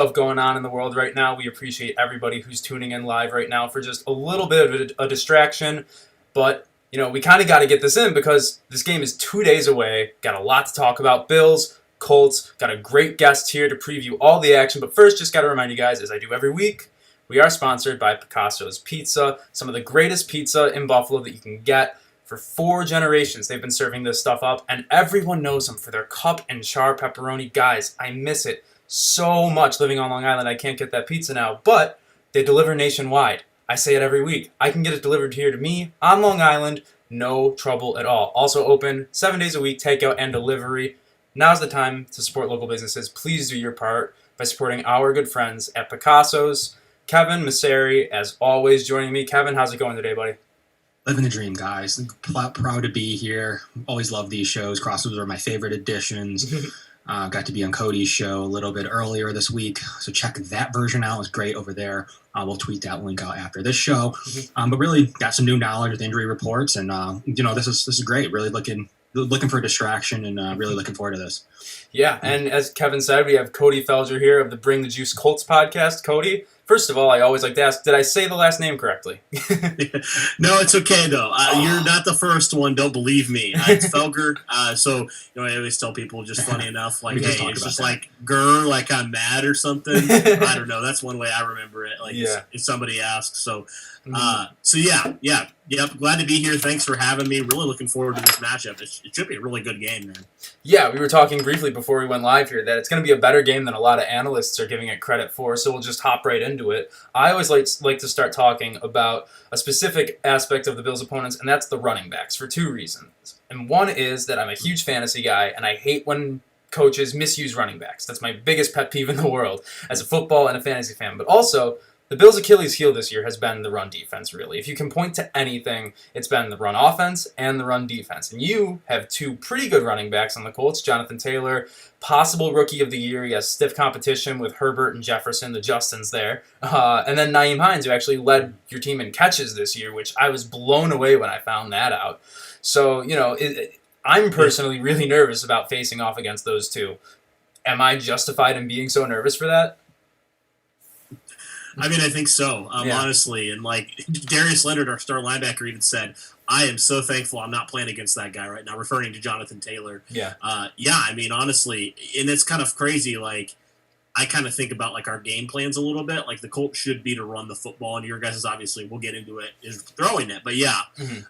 stuff going on in the world right now. We appreciate everybody who's tuning in live right now for just a little bit of a distraction. But, we kind of got to get this in because this game is 2 days away. Got a lot to talk about. Bills, Colts, got a great guest here to preview all the action. But first, just got to remind you guys, as I do every week, we are sponsored by Picasso's Pizza, some of the greatest pizza in Buffalo that you can get. For 4 generations, they've been serving this stuff up, and everyone knows them for their cup and char pepperoni. Guys, I miss it so much living on Long Island. I can't get that pizza now, but they deliver nationwide. I say it every week. I can get it delivered here to me on Long Island, no trouble at all. Also open 7 days a week, takeout and delivery. Now's the time to support local businesses. Please do your part by supporting our good friends at Picasso's. Kevin Masseri, as always, joining me. Kevin, how's it going today, buddy? Living the dream, guys. Proud to be here. Always love these shows. Crossovers are my favorite additions. Got to be on Cody's show a little bit earlier this week, so check that version out. It's great over there. We'll tweet that link out after this show. But really, got some new knowledge with injury reports, and this is great. Really looking for a distraction, and really looking forward to this. Yeah, and as Kevin said, we have Cody Felger here of the Bring the Juice Colts podcast. Cody, first of all, I always like to ask, did I say the last name correctly? No, it's okay, though. You're not the first one. Don't believe me. It's Felger. So, I always tell people, just funny enough, like, hey, it's just that. Like, grr, like I'm mad or something. I don't know. That's one way I remember it. Like, if somebody asks. So, glad to be here. Thanks for having me. Really looking forward to this matchup. It should be a really good game, man. Yeah, we were talking briefly before we went live here that it's going to be a better game than a lot of analysts are giving it credit for, so we'll just hop right into it. I always like to start talking about a specific aspect of the Bills' opponents, and that's the running backs, for 2 reasons. And one is that I'm a huge fantasy guy, and I hate when coaches misuse running backs. That's my biggest pet peeve in the world as a football and a fantasy fan. But also, the Bills' Achilles heel this year has been the run defense, really. If you can point to anything, it's been the run offense and the run defense. And you have 2 pretty good running backs on the Colts. Jonathan Taylor, possible rookie of the year. He has stiff competition with Herbert and Jefferson, the Justins there. And then Nyheim Hines, who actually led your team in catches this year, which I was blown away when I found that out. So, I'm personally really nervous about facing off against those 2. Am I justified in being so nervous for that? I mean, I think so, honestly. And, Darius Leonard, our star linebacker, even said, I am so thankful I'm not playing against that guy right now, referring to Jonathan Taylor. Yeah. I mean, honestly, and it's kind of crazy, I kind of think about, our game plans a little bit. The Colts should be to run the football, and your guys, obviously, we'll get into it, is throwing it. But,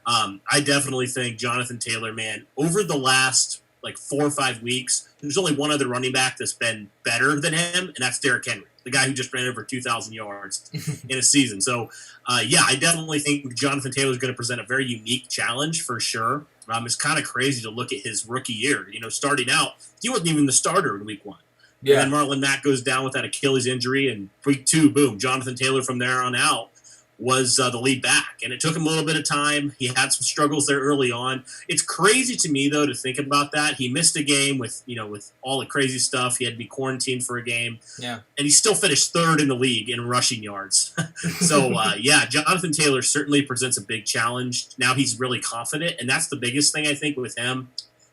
I definitely think Jonathan Taylor, man, over the last, 4 or 5 weeks, there's only one other running back that's been better than him, and that's Derrick Henry, the guy who just ran over 2,000 yards in a season. So, I definitely think Jonathan Taylor is going to present a very unique challenge for sure. It's kind of crazy to look at his rookie year. Starting out, he wasn't even the starter in week 1. Yeah. And then Marlon Mack goes down with that Achilles injury, and week 2, boom, Jonathan Taylor from there on out was the lead back. And it took him a little bit of time. He had some struggles there early on. It's crazy to me, though, to think about that. He missed a game with all the crazy stuff. He had to be quarantined for a game. Yeah. And he still finished 3rd in the league in rushing yards. So, Jonathan Taylor certainly presents a big challenge. Now he's really confident, and that's the biggest thing, I think, with him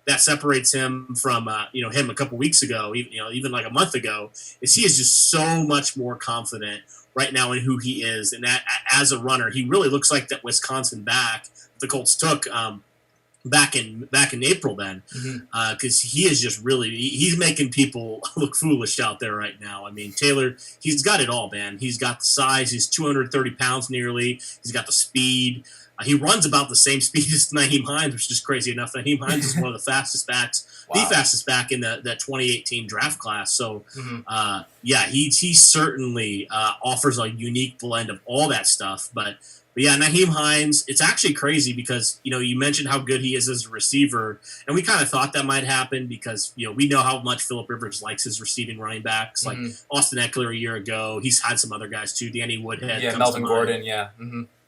that separates him from, him a couple weeks ago, even a month ago, is he is just so much more confident right now in who he is. And that, as a runner, he really looks like that Wisconsin back the Colts took back in April then, because he is just really, he's making people look foolish out there right now. I mean, Taylor, he's got it all, man. He's got the size. He's 230 pounds nearly. He's got the speed. He runs about the same speed as Nyheim Hines, which is just crazy enough. Nyheim Hines is one of the fastest backs, the fastest back in that 2018 draft class. So, he certainly offers a unique blend of all that stuff. But Nyheim Hines, it's actually crazy because, you mentioned how good he is as a receiver, and we kind of thought that might happen because, we know how much Phillip Rivers likes his receiving running backs, like Austin Eckler a year ago. He's had some other guys too, Danny Woodhead. Yeah, Melvin Gordon,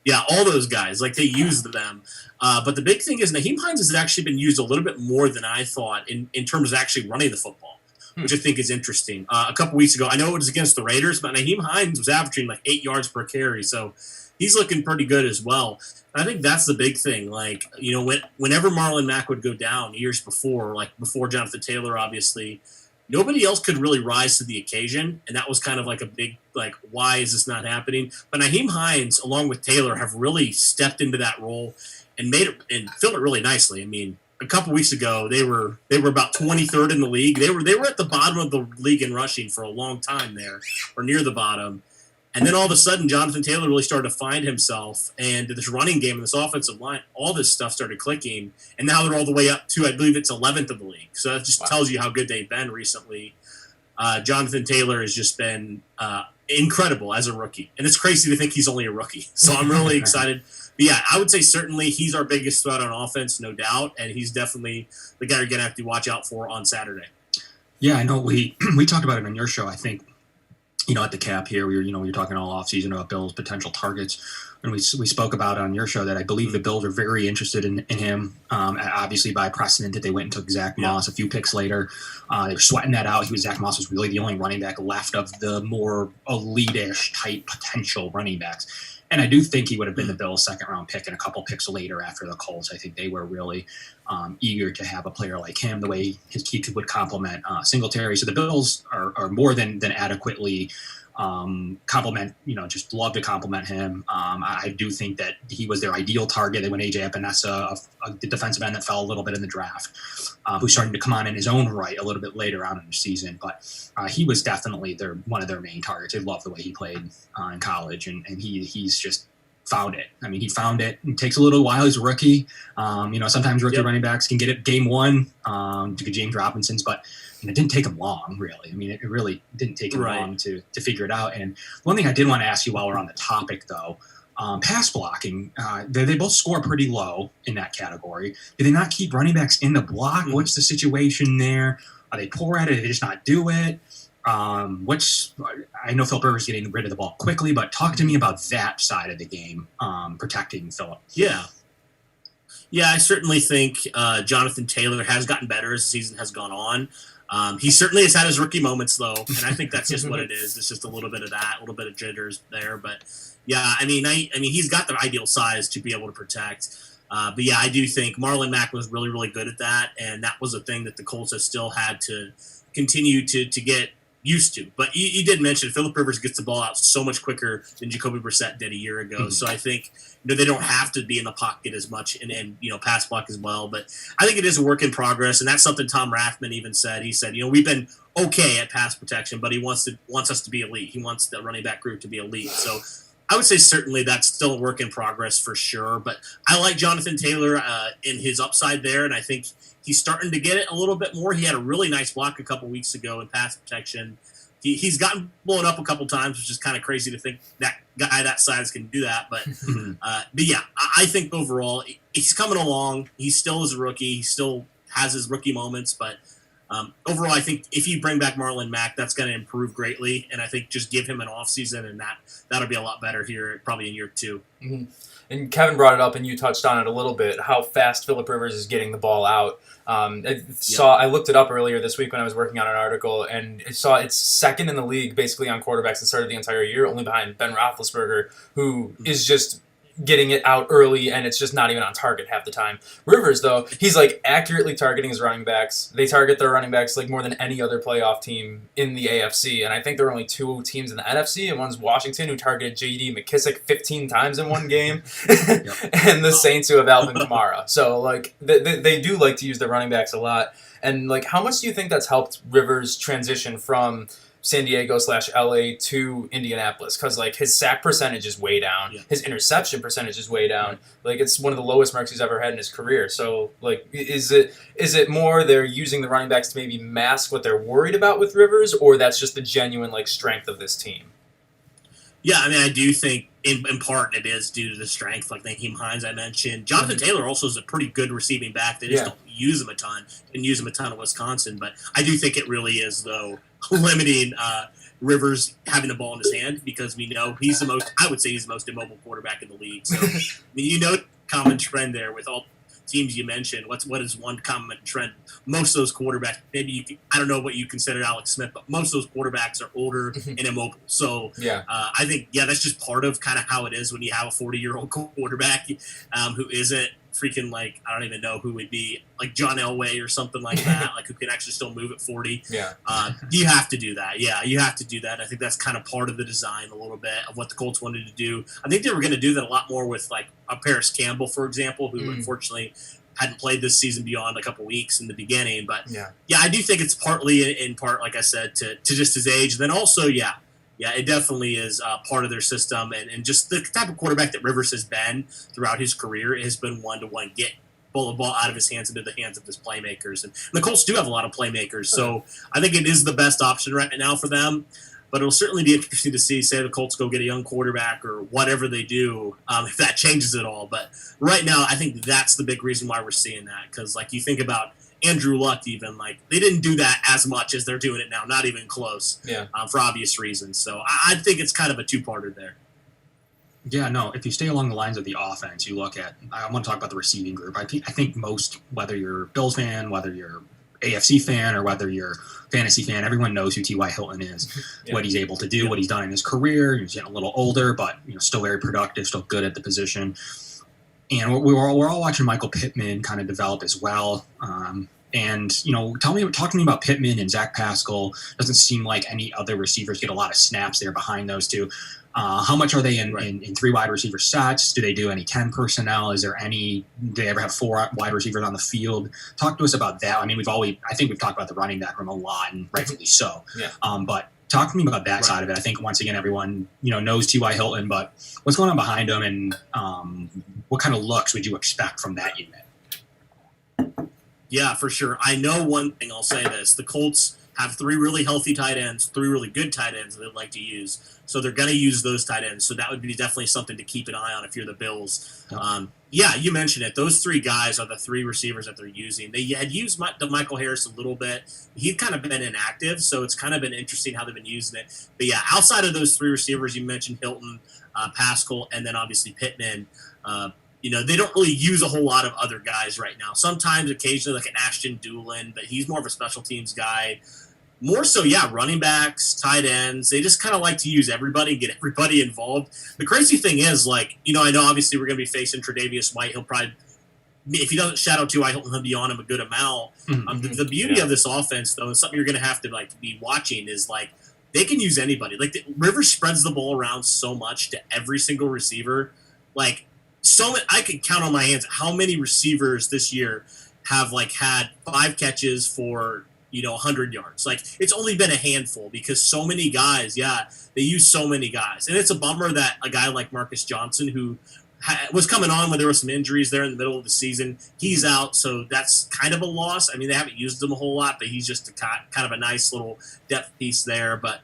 Yeah, all those guys, they use them. But the big thing is Nyheim Hines has actually been used a little bit more than I thought in terms of actually running the football, which I think is interesting. A couple weeks ago, I know it was against the Raiders, but Nyheim Hines was averaging 8 yards per carry, so he's looking pretty good as well. And I think that's the big thing. Whenever Marlon Mack would go down years before, before Jonathan Taylor, obviously, nobody else could really rise to the occasion, and that was kind of like a big, like, why is this not happening? But Nyheim Hines, along with Taylor, have really stepped into that role and made it and filled it really nicely. I mean, a couple weeks ago, they were about 23rd in the league. They were at the bottom of the league in rushing for a long time there, or near the bottom. And then all of a sudden, Jonathan Taylor really started to find himself, and this running game and this offensive line, all this stuff started clicking. And now they're all the way up to, I believe it's 11th of the league. So that just tells you how good they've been recently. Jonathan Taylor has just been incredible as a rookie. And it's crazy to think he's only a rookie. So I'm really excited. But yeah, I would say certainly he's our biggest threat on offense, no doubt. And he's definitely the guy you're going to have to watch out for on Saturday. Yeah, I know we talked about it on your show, I think. At the cap here, we were talking all offseason about Bill's potential targets. And we spoke about on your show that I believe the Bills are very interested in him. Obviously, by precedent that they went and took Zach Moss a few picks later. They were sweating that out. Zach Moss was really the only running back left of the more elite-ish type potential running backs. And I do think he would have been the Bills' second-round pick and a couple picks later after the Colts. I think they were really eager to have a player like him, the way he would complement Singletary. So the Bills are more than adequately compliment, just love to compliment him. I do think that he was their ideal target. They went A.J. Epinesa, the defensive end that fell a little bit in the draft, who's starting to come on in his own right a little bit later on in the season. But he was definitely one of their main targets. They love the way he played in college, and he's just found it. I mean, he found it. It takes a little while. He's a rookie. Sometimes rookie running backs can get it game one, to James Robinson's, but it didn't take him long, really. I mean, it really didn't take him long to figure it out. And one thing I did want to ask you while we're on the topic, though, pass blocking, they both score pretty low in that category. Do they not keep running backs in the block? Mm-hmm. What's the situation there? Are they poor at it? Do they just not do it? I know Philip Rivers getting rid of the ball quickly, but talk to me about that side of the game, protecting Philip. Yeah, I certainly think Jonathan Taylor has gotten better as the season has gone on. He certainly has had his rookie moments, though, and I think that's just what it is. It's just a little bit of that, a little bit of jitters there. But, yeah, I mean, he's got the ideal size to be able to protect. But, yeah, I do think Marlon Mack was really, really good at that, and that was a thing that the Colts have still had to continue to get used to. But you did mention Philip Rivers gets the ball out so much quicker than Jacoby Brissett did a year ago. Mm-hmm. So I think they don't have to be in the pocket as much and pass block as well. But I think it is a work in progress, and that's something Tom Rathman even said. He said, we've been okay at pass protection, but he wants us to be elite. He wants the running back group to be elite. So I would say certainly that's still a work in progress for sure. But I like Jonathan Taylor in his upside there, and I think he's starting to get it a little bit more. He had a really nice block a couple weeks ago in pass protection. He's gotten blown up a couple times, which is kind of crazy to think that guy that size can do that. But yeah, I think overall he's coming along. He still is a rookie. He still has his rookie moments. But overall, I think if you bring back Marlon Mack, that's going to improve greatly. And I think just give him an offseason, and that'll be a lot better here probably in year 2. Mm-hmm. And Kevin brought it up, and you touched on it a little bit, how fast Philip Rivers is getting the ball out. I looked it up earlier this week when I was working on an article, and it's second in the league basically on quarterbacks that started the entire year, only behind Ben Roethlisberger, who is just getting it out early, and it's just not even on target half the time. Rivers, though, he's accurately targeting his running backs. They target their running backs more than any other playoff team in the AFC, and I think there are only 2 teams in the NFC, and one's Washington, who targeted J.D. McKissick 15 times in one game, and the Saints, who have Alvin Kamara. So they do like to use their running backs a lot. And how much do you think that's helped Rivers transition from San Diego / LA to Indianapolis? Because his sack percentage is way down, his interception percentage is way down. It's one of the lowest marks he's ever had in his career. So is it more they're using the running backs to maybe mask what they're worried about with Rivers, or that's just the genuine strength of this team? Yeah, I mean, I do think in part it is due to the strength, like Nyheim Hines I mentioned. Jonathan Taylor also is a pretty good receiving back. They just don't use him a ton. Didn't use him a ton at Wisconsin, but I do think it really is, though, limiting Rivers having the ball in his hand, because we know he's the most immobile quarterback in the league. So, common trend there with all teams you mentioned. What is one common trend? Most of those quarterbacks, I don't know what you consider Alex Smith, but most of those quarterbacks are older and immobile. So I think, that's just part of kind of how it is when you have a 40-year-old quarterback who isn't freaking like I don't even know who would be like John Elway or something like that, like who can actually still move at 40. Yeah. You have to do that. Yeah, you have to do that. I think that's kind of part of the design a little bit of what the Colts wanted to do. I think they were going to do that a lot more with like a Paris Campbell, for example, who unfortunately hadn't played this season beyond a couple weeks in the beginning. But yeah, I do think it's partly in part, like I said, to just his age. And then also, yeah, it definitely is part of their system. And just the type of quarterback that Rivers has been throughout his career has been one-to-one, get the ball out of his hands into the hands of his playmakers. And the Colts do have a lot of playmakers. So I think it is the best option right now for them. But it'll certainly be interesting to see, say the Colts go get a young quarterback or whatever they do, if that changes at all. But right now, I think that's the big reason why we're seeing that. Because, like, you think about Andrew Luck even, like, they didn't do that as much as they're doing it now, not even close, for obvious reasons. So I think it's kind of a two-parter there. Yeah, no, if you stay along the lines of the offense, you look at, I want to talk about the receiving group. I think most, whether you're a Bills fan, whether you're AFC fan, or whether you're fantasy fan, everyone knows who T.Y. Hilton is, what he's able to do, what he's done in his career. He's getting a little older, but still very productive, still good at the position. And we're all watching Michael Pittman kind of develop as well. And talk to me about Pittman and Zach Pascal. Doesn't seem like any other receivers get a lot of snaps there behind those two. How much are they in three wide receiver sets? Do they do any 10 personnel? Do they ever have four wide receivers on the field? Talk to us about that. I mean, I think we've talked about the running back room a lot, and rightfully so. Yeah. But talk to me about that side of it. I think once again, everyone knows T.Y. Hilton, but what's going on behind him, and what kind of looks would you expect from that unit? Yeah, for sure. I know one thing. I'll say this: the Colts have three really healthy tight ends, three really good tight ends that they'd like to use. So they're going to use those tight ends. So that would be definitely something to keep an eye on if you're the Bills. Yeah, you mentioned it. Those three guys are the three receivers that they're using. They had used Michael Harris a little bit. He'd kind of been inactive, so it's kind of been interesting how they've been using it. But yeah, outside of those three receivers, you mentioned Hilton, Pascal, and then obviously Pittman. They don't really use a whole lot of other guys right now. Sometimes, occasionally, like an Ashton Doolin, but he's more of a special teams guy. More so, running backs, tight ends. They just kind of like to use everybody, get everybody involved. The crazy thing is, I know obviously we're going to be facing Tre'Davious White. He'll probably, if he doesn't shadow T.Y. Hilton, he'll be on him a good amount. The beauty of this offense, though, and something you're going to have to be watching is they can use anybody. Rivers spreads the ball around so much to every single receiver. I could count on my hands how many receivers this year have had 5 catches for 100 yards. It's only been a handful because so many guys, they use so many guys. And it's a bummer that a guy like Marcus Johnson, who was coming on when there were some injuries there in the middle of the season, he's out. So that's kind of a loss. I mean, they haven't used him a whole lot, but he's just kind of a nice little depth piece there. But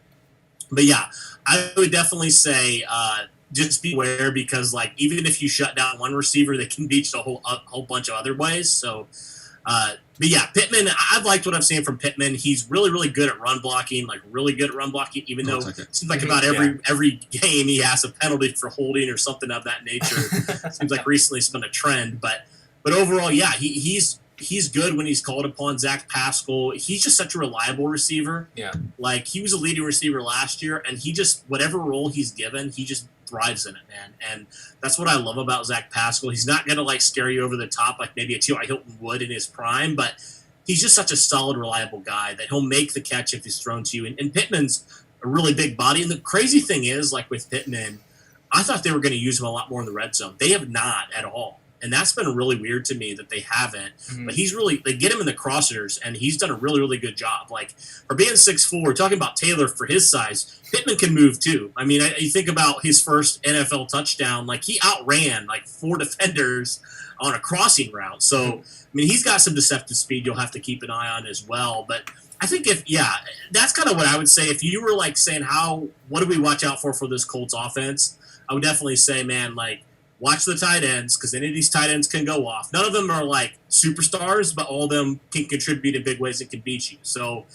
yeah, I would definitely say, just beware because even if you shut down one receiver, they can beat a whole bunch of other ways. So, but yeah, Pittman, I've liked what I've seen from Pittman. He's really, really good at run blocking, even though it seems like about every game he has a penalty for holding or something of that nature. Seems like recently it's been a trend. But overall, yeah, he's good when he's called upon. Zach Pascal, he's just such a reliable receiver. Yeah. He was a leading receiver last year, and he just, whatever role he's given, he just thrives in it, man. And that's what I love about Zach Pascal. He's not going to scare you over the top like maybe a T.Y. Hilton would in his prime, but he's just such a solid, reliable guy that he'll make the catch if he's thrown to you. And Pittman's a really big body. And the crazy thing is, with Pittman, I thought they were going to use him a lot more in the red zone. They have not at all. And that's been really weird to me that they haven't. Mm-hmm. But they get him in the crosshairs, and he's done a really, really good job. For being 6'4", talking about Taylor for his size, Pittman can move too. I mean, you think about his first NFL touchdown, he outran 4 defenders on a crossing route. So, I mean, he's got some deceptive speed you'll have to keep an eye on as well. But I think that's kind of what I would say. If you were saying what do we watch out for this Colts offense, I would definitely say, man, watch the tight ends because any of these tight ends can go off. None of them are superstars, but all of them can contribute in big ways that can beat you. So,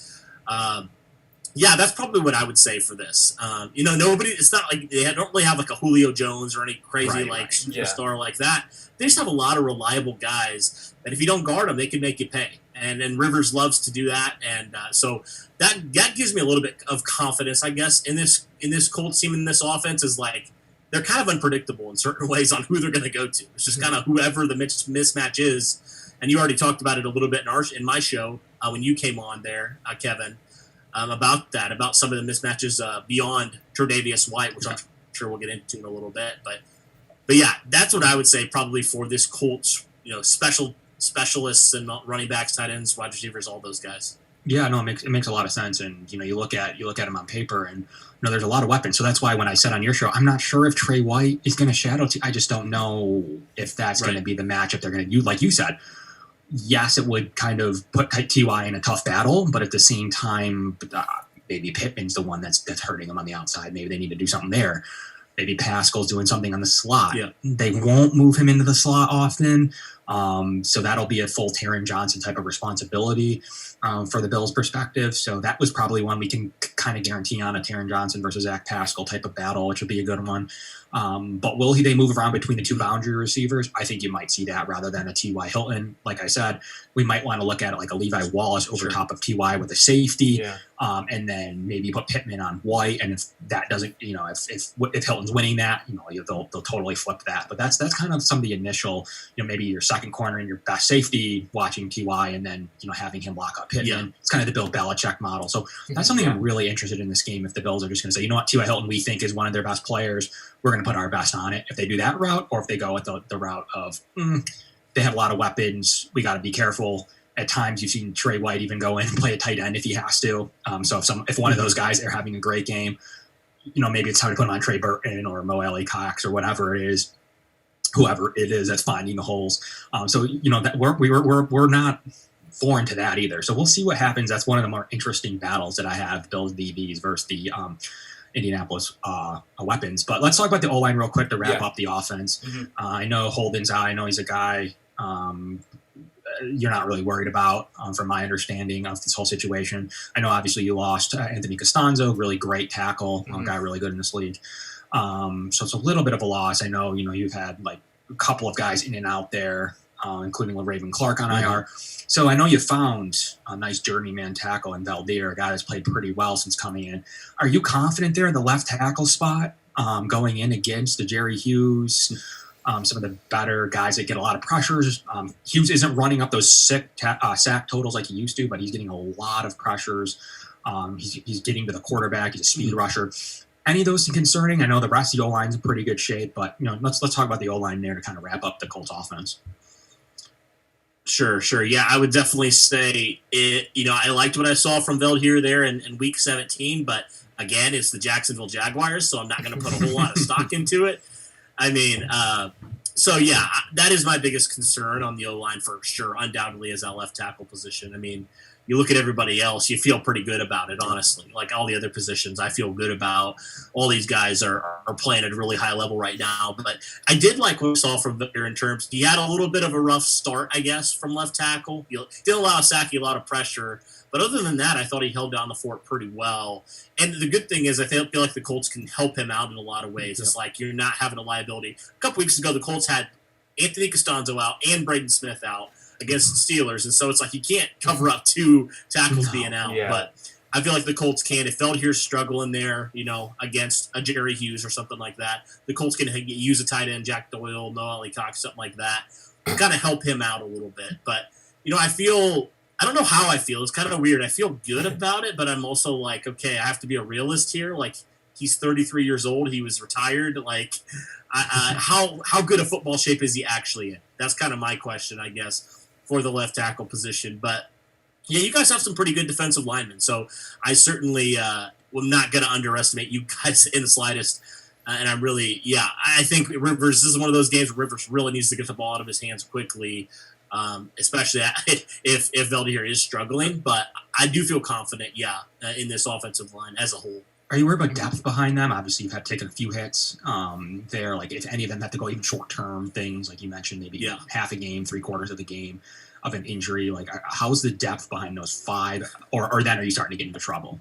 that's probably what I would say for this. Nobody. It's not they don't really have a Julio Jones or any crazy superstar like that. They just have a lot of reliable guys that if you don't guard them, they can make you pay. And Rivers loves to do that, and so that gives me a little bit of confidence, I guess, in this Colts team in this offense is they're kind of unpredictable in certain ways on who they're going to go to. It's just kind of whoever the mismatch is. And you already talked about it a little bit in my show when you came on there, Kevin, about some of the mismatches beyond Tre'Davious White, which I'm sure we'll get into in a little bit. But yeah, that's what I would say probably for this Colts, specialists and running backs, tight ends, wide receivers, all those guys. Yeah, no, it makes a lot of sense, and you look at them on paper, and there's a lot of weapons. So that's why when I said on your show, I'm not sure if Trey White is going to shadow. I just don't know if that's going to be the matchup they're going to use. Like you said, yes, it would kind of put Ty in a tough battle, but at the same time, maybe Pittman's the one that's hurting him on the outside. Maybe they need to do something there. Maybe Pascal's doing something on the slot. Yeah. They won't move him into the slot often. So that'll be a full Taron Johnson type of responsibility for the Bills' perspective. So that was probably one we can kind of guarantee on, a Taron Johnson versus Zach Pascal type of battle, which would be a good one. But will they move around between the two boundary receivers? I think you might see that rather than a T.Y. Hilton. Like I said, we might want to look at it like a Levi Wallace over top of T.Y. with a safety, and then maybe put Pittman on White. And if that doesn't, if Hilton's winning that, they'll totally flip that. But that's kind of some of the initial, maybe your second corner and your best safety watching T.Y. and then having him lock up Pittman. Yeah. It's kind of the Bill Belichick model. So that's something I'm really interested in this game. If the Bills are just going to say, T.Y. Hilton we think is one of their best players, we're going to put our best on it. If they do that route, or if they go with the route of they have a lot of weapons, we got to be careful. At times, you've seen Trey White even go in and play a tight end if he has to. So if one of those guys are having a great game, maybe it's time to put him on Trey Burton or Mo Alley Cox or whatever it is. Whoever it is that's finding the holes. That we're not foreign to that either. So we'll see what happens. That's one of the more interesting battles that I have, Bills DBs versus the Indianapolis weapons. But let's talk about the O-line real quick to wrap up the offense. I know Holden's out. I know he's a guy you're not really worried about from my understanding of this whole situation. I know obviously you lost Anthony Costanzo, really great tackle, guy really good in this league. So it's a little bit of a loss. I know, you've had like a couple of guys in and out there, including Raven Clark on IR. So I know you found a nice journeyman tackle in Valdir, a guy that's played pretty well since coming in. Are you confident there in the left tackle spot going in against the Jerry Hughes, some of the better guys that get a lot of pressures? Hughes isn't running up those sack totals like he used to, but he's getting a lot of pressures. He's getting to the quarterback. He's a speed rusher. Any of those concerning? I know the rest of the O-line's in pretty good shape, but let's talk about the O-line there to kind of wrap up the Colts offense. Sure. Yeah, I would definitely say it. I liked what I saw from Valdir there in Week 17, but again, it's the Jacksonville Jaguars, so I'm not going to put a whole lot of stock into it. I mean, so yeah, that is my biggest concern on the O-line for sure, undoubtedly, is that left tackle position. I mean, you look at everybody else, you feel pretty good about it, honestly. Like all the other positions, I feel good about. All these guys are playing at a really high level right now. But I did like what we saw from Victor in terms, he had a little bit of a rough start, I guess, from left tackle. He didn't allow Sackey a lot of pressure. But other than that, I thought he held down the fort pretty well. And the good thing is I feel like the Colts can help him out in a lot of ways. Yeah. It's like you're not having a liability. A couple weeks ago, the Colts had Anthony Costanzo out and Braden Smith out against the Steelers. And so it's like you can't cover up two tackles being out. Yeah. But I feel like the Colts can. If Feldheer's struggling there, against a Jerry Hughes or something like that, the Colts can use a tight end, Jack Doyle, Noah Cox, something like that, to kind of help him out a little bit. But, I don't know how I feel. It's kind of weird. I feel good about it, but I'm also like, okay, I have to be a realist here. Like, he's 33 years old. He was retired. Like, how good a football shape is he actually in? That's kind of my question, I guess, for the left tackle position. But, yeah, you guys have some pretty good defensive linemen. So I certainly will not going to underestimate you guys in the slightest. And I'm really, I think Rivers, this is one of those games where Rivers really needs to get the ball out of his hands quickly. Especially if Valdir is struggling. But I do feel confident, in this offensive line as a whole. Are you worried about depth behind them? Obviously, you've had taken a few hits there. Like, if any of them have to go even short-term things, like you mentioned, maybe half a game, 3/4 of the game of an injury. Like, how's the depth behind those five? Or then are you starting to get into trouble?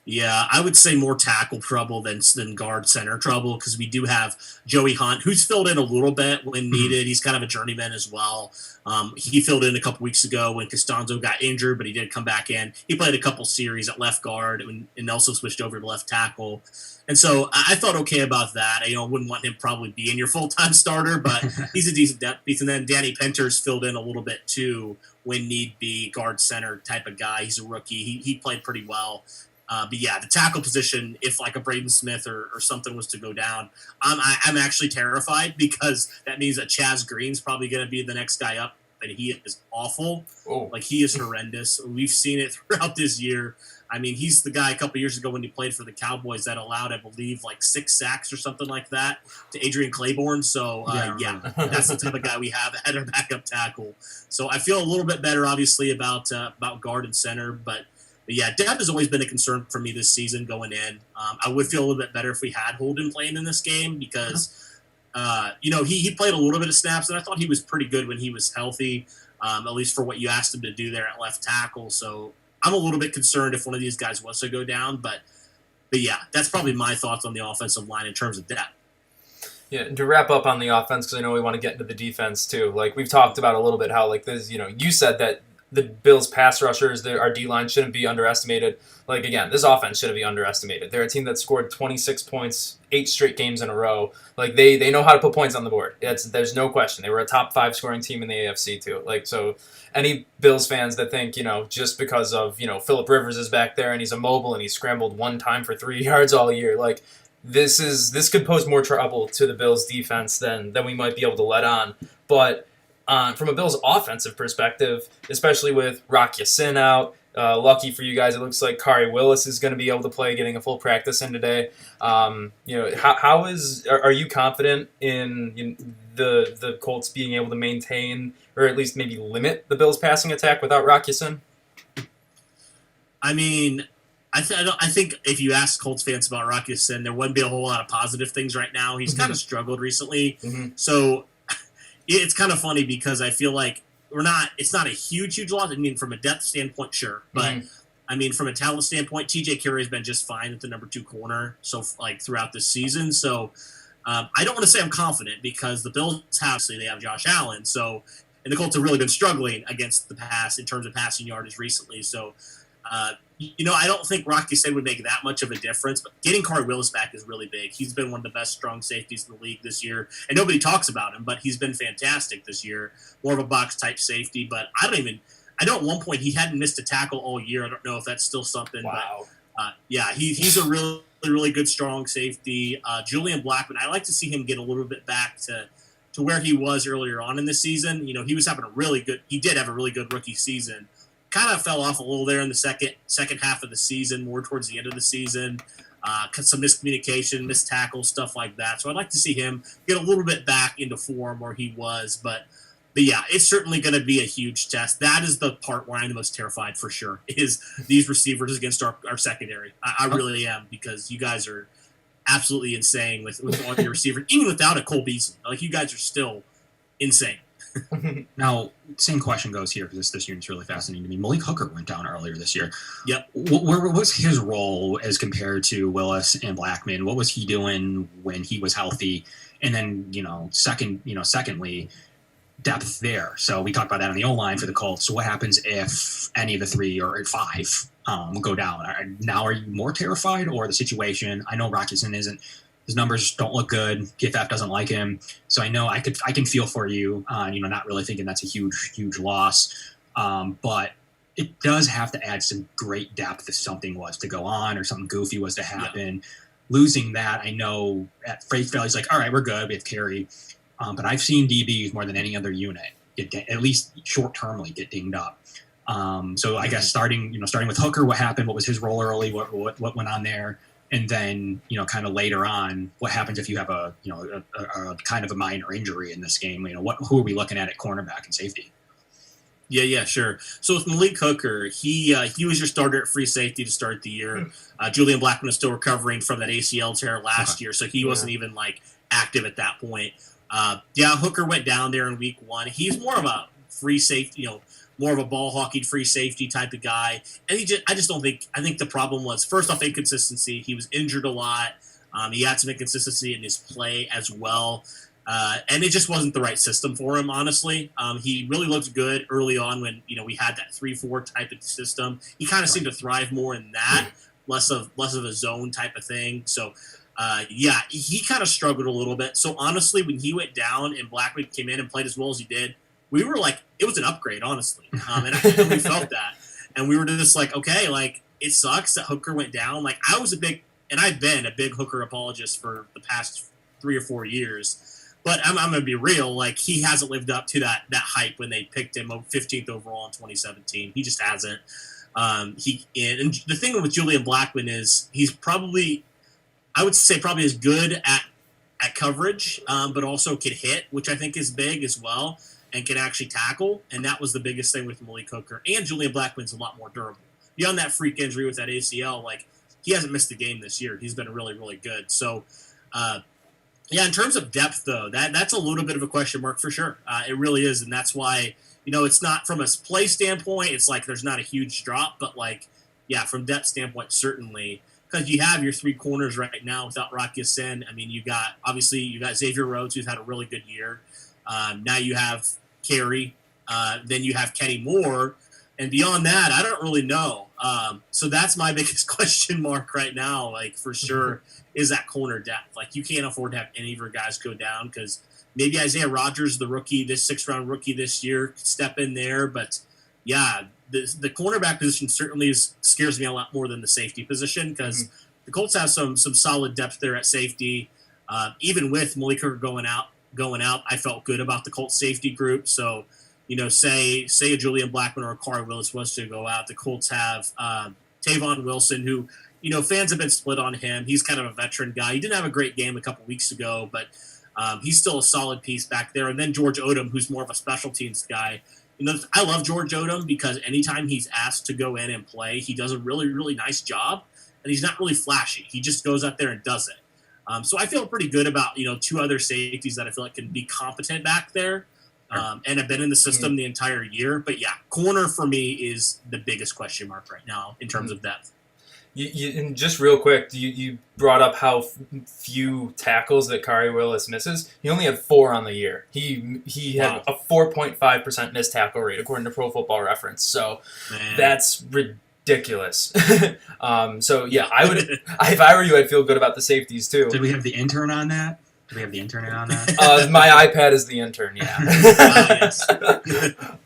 Yeah, I would say more tackle trouble than guard center trouble because we do have Joey Hunt, who's filled in a little bit when needed. He's kind of a journeyman as well. He filled in a couple weeks ago when Costanzo got injured, but he did come back in. He played a couple series at left guard and also switched over to left tackle. And so I thought okay about that. I wouldn't want him probably being your full-time starter, but he's a decent depth piece. And then Danny Penter's filled in a little bit too when need be, guard center type of guy. He's a rookie. He played pretty well. But yeah, the tackle position, if like a Braden Smith or something was to go down, I'm actually terrified because that means that Chaz Green's probably going to be the next guy up, and he is awful. Oh. Like, he is horrendous. We've seen it throughout this year. I mean, he's the guy a couple years ago when he played for the Cowboys that allowed, I believe, like 6 sacks or something like that to Adrian Claiborne. So, yeah, that's the type of guy we have at our backup tackle. So I feel a little bit better, obviously, about guard and center, but yeah, depth has always been a concern for me this season going in. I would feel a little bit better if we had Holden playing in this game because, he played a little bit of snaps, and I thought he was pretty good when he was healthy, at least for what you asked him to do there at left tackle. So I'm a little bit concerned if one of these guys was to go down. But yeah, that's probably my thoughts on the offensive line in terms of depth. Yeah, and to wrap up on the offense, because I know we want to get into the defense too. Like, we've talked about a little bit how, like, this, you said that the Bills' pass rushers, our D-line shouldn't be underestimated. Like, again, this offense shouldn't be underestimated. They're a team that scored 26 points 8 straight games in a row. Like, they know how to put points on the board. There's no question. They were a top 5 scoring team in the AFC, too. Like, so any Bills fans that think, just because of, Phillip Rivers is back there and he's immobile and he scrambled one time for 3 yards all year, like, this could pose more trouble to the Bills' defense than we might be able to let on. But from a Bills offensive perspective, especially with Rock Ya-Sin out, lucky for you guys, it looks like Kari Willis is going to be able to play, getting a full practice in today. Are you confident in the Colts being able to maintain or at least maybe limit the Bills' passing attack without Rock Ya-Sin? I mean, I think if you ask Colts fans about Rock Ya-Sin, there wouldn't be a whole lot of positive things right now. He's kind of struggled recently, so it's kind of funny because I feel like it's not a huge loss. I mean, from a depth standpoint, sure. But, I mean, from a talent standpoint, TJ Carey has been just fine at the number 2 corner throughout this season. So I don't want to say I'm confident because the Bills they have Josh Allen. So, and the Colts have really been struggling against the pass in terms of passing yardage recently. So, I don't think Rock Ya-Sin would make that much of a difference, but getting Kari Willis back is really big. He's been one of the best strong safeties in the league this year, and nobody talks about him, but he's been fantastic this year. More of a box-type safety, but I know at one point he hadn't missed a tackle all year. I don't know if that's still something, wow. But he's a really, really good strong safety. Julian Blackman, I like to see him get a little bit back to where he was earlier on in the season. He was having he did have a really good rookie season. Kind of fell off a little there in the second half of the season, more towards the end of the season. Some miscommunication, missed tackles, stuff like that. So I'd like to see him get a little bit back into form where he was. But yeah, it's certainly going to be a huge test. That is the part where I'm the most terrified for sure, is these receivers against our secondary. I really am, because you guys are absolutely insane with all your receivers, even without a Cole Beasley. Like, you guys are still insane. Now, same question goes here, because this unit's really fascinating to me. Malik Hooker went down earlier this year. Yep. What was his role as compared to Willis and Blackman? What was he doing when he was healthy? And then, secondly, depth there. So we talked about that on the O-line for the Colts. So what happens if any of the 3 or 5 go down? Now are you more terrified, or the situation? I know Rock Ya-Sin isn't. His numbers don't look good. PFF doesn't like him, so I know I can feel for you. Not really thinking that's a huge loss, but it does have to add some great depth if something was to go on or something goofy was to happen. Yeah. Losing that, I know at face value, it's like, all right, we're good. We have Carey, but I've seen DBs more than any other unit at least short-termly get dinged up. So I guess starting with Hooker, what happened? What was his role early? What went on there? And then, kind of later on, what happens if you have a kind of a minor injury in this game? Who are we looking at cornerback and safety? Yeah, sure. So with Malik Hooker, he was your starter at free safety to start the year. Julian Blackman was still recovering from that ACL tear last year, so he wasn't even active at that point. Hooker went down there in week 1. He's more of a free safety, more of a ball hawking free safety type of guy. And I just don't think. I think the problem was, first off, inconsistency. He was injured a lot. He had some inconsistency in his play as well. And it just wasn't the right system for him, honestly. He really looked good early on when we had that 3-4 type of system. He kind of seemed to thrive more in that, less of a zone type of thing. So, he kind of struggled a little bit. So honestly, when he went down and Blackman came in and played as well as he did, we were like, it was an upgrade, honestly. And we felt that, and we were just like, okay, like it sucks that Hooker went down. Like I've been a big Hooker apologist for the past 3 or 4 years. But I'm going to be real. Like, he hasn't lived up to that hype when they picked him 15th overall in 2017. He just hasn't. And the thing with Julian Blackman is he's probably, I would say, probably as good at coverage, but also can hit, which I think is big as well, and can actually tackle. And that was the biggest thing with Malik Hooker. And Julian Blackman's a lot more durable. Beyond that freak injury with that ACL, like, he hasn't missed a game this year. He's been really, really good. So, yeah, in terms of depth, though, that's a little bit of a question mark for sure. It really is, and that's why, it's not from a play standpoint, it's like there's not a huge drop, but, like, yeah, from depth standpoint, certainly, because you have your 3 corners right now without Rocky Sin. I mean, you got Xavier Rhodes, who's had a really good year. Now you have Carey. Then you have Kenny Moore. And beyond that, I don't really know. So that's my biggest question mark right now, like, for sure, is that corner depth. Like, you can't afford to have any of your guys go down because maybe Isaiah Rodgers, the rookie, this 6th-round rookie this year, could step in there. But, yeah, the cornerback position certainly scares me a lot more than the safety position because the Colts have some solid depth there at safety. Even with Malik Hooker going out, I felt good about the Colts safety group. So, say a Julian Blackman or a Corey Willis was to go out, the Colts have Tavon Wilson, who, fans have been split on him. He's kind of a veteran guy. He didn't have a great game a couple weeks ago, but he's still a solid piece back there. And then George Odom, who's more of a special teams guy. I love George Odom because anytime he's asked to go in and play, he does a really, really nice job, and he's not really flashy. He just goes out there and does it. So I feel pretty good about, 2 other safeties that I feel like can be competent back there. And have been in the system the entire year. But, yeah, corner for me is the biggest question mark right now in terms of depth. And just real quick, you brought up how few tackles that Corey Willis misses. He only had 4 on the year. He had a 4.5% missed tackle rate, according to Pro Football Reference. So that's ridiculous. So, yeah, if I were you, I'd feel good about the safeties, too. Did we have the intern on that? My iPad is the intern, yeah. Yes.